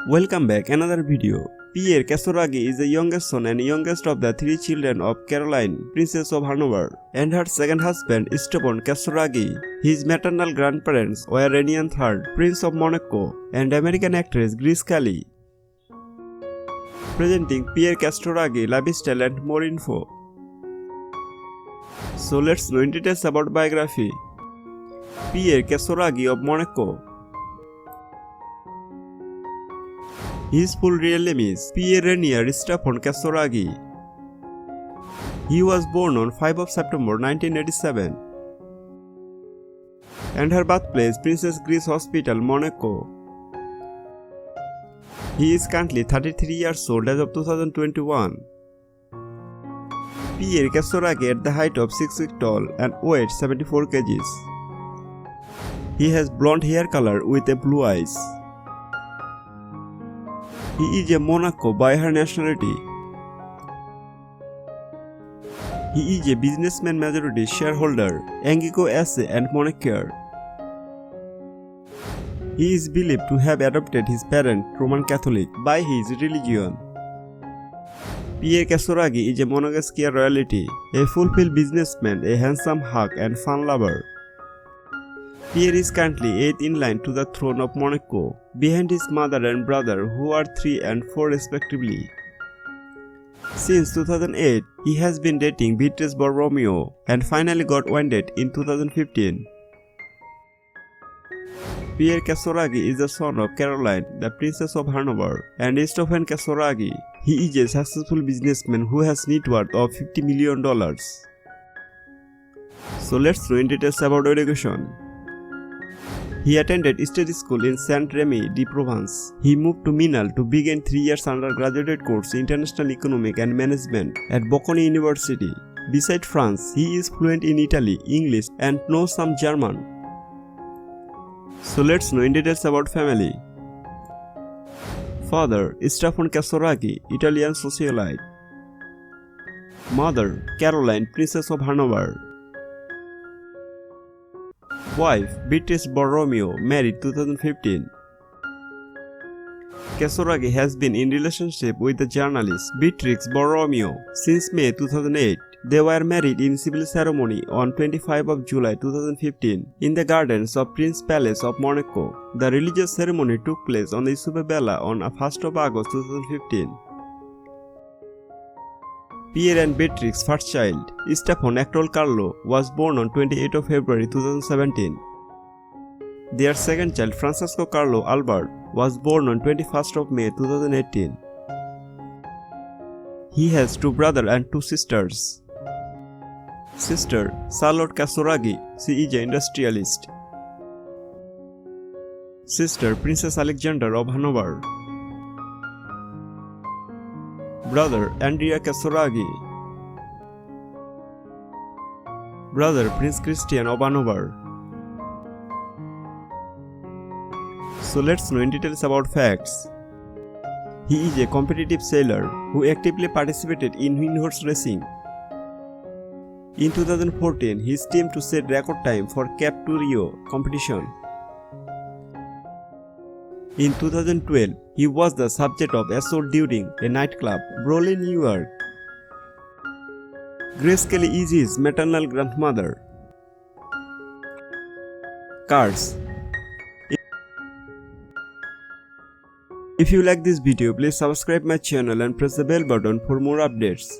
Welcome back, another video. Pierre Kasuragi is the youngest son and youngest of the three children of Caroline, Princess of Hanover, and her second husband, Stefan Kasuragi. His maternal grandparents were René III, Prince of Monaco, and American actress Grace Kelly. Presenting Pierre Kasuragi, lifestyle and more info. So let's know in details about biography. Pierre Kasuragi of Monaco. His full real name is Pierre René Stefan Kasuragi. He was born on 5 of September 1987. And her birthplace Princess Grace Hospital, Monaco. He is currently 33 years old as of 2021. Pierre Kasuragi at the height of 6 feet tall and weighs 74 kgs. He has blonde hair color with a blue eyes. He is a Monaco by her nationality. He is a businessman majority shareholder, Angico SA and Monacair. He is believed to have adopted his parent Roman Catholic by his religion. Pierre Kasuragi is a Monegasque royalty, a fulfilled businessman, a handsome hug and fun lover. Pierre is currently 8th in line to the throne of Monaco, behind his mother and brother who are 3 and 4 respectively. Since 2008, he has been dating Beatrice Borromeo and finally got wedded in 2015. Pierre Kasuragi is the son of Caroline, the Princess of Hanover, and Stefan Kasuragi. He is a successful businessman who has net worth of $50 million. So let's know in details about education. He attended state school in Saint-Rémy-de-Provence. He moved to Minal to begin 3 years undergraduate course International Economic and Management at Bocconi University. Beside France, he is fluent in Italy, English and knows some German. So let's know in details about family. Father, Stefan Kasuragi, Italian socialite. Mother, Caroline, Princess of Hanover. Wife, Beatrice Borromeo, married 2015. Kasuragi has been in relationship with the journalist Beatrix Borromeo since May 2008. They were married in civil ceremony on 25 of July 2015 in the gardens of Prince Palace of Monaco. The religious ceremony took place on the Isabella on 1st of August 2015. Pierre and Beatrix's first child, Stefan Actol Carlo, was born on 28 of February 2017. Their second child, Francesco Carlo Albert, was born on 21st of May 2018. He has 2 brothers and 2 sisters. Sister, Charlotte Kasuragi, she is an industrialist. Sister, Princess Alexander of Hanover. Brother, Andrea Kasuragi. Brother, Prince Christian of Hanover. So let's know in details about facts. He is a competitive sailor who actively participated in windhorse racing. In 2014, he steamed to set record time for Cap to Rio competition. In 2012, he was the subject of assault during a nightclub brawl in New York. Grace Kelly is his maternal grandmother. Cards. If you like this video, please subscribe my channel and press the bell button for more updates.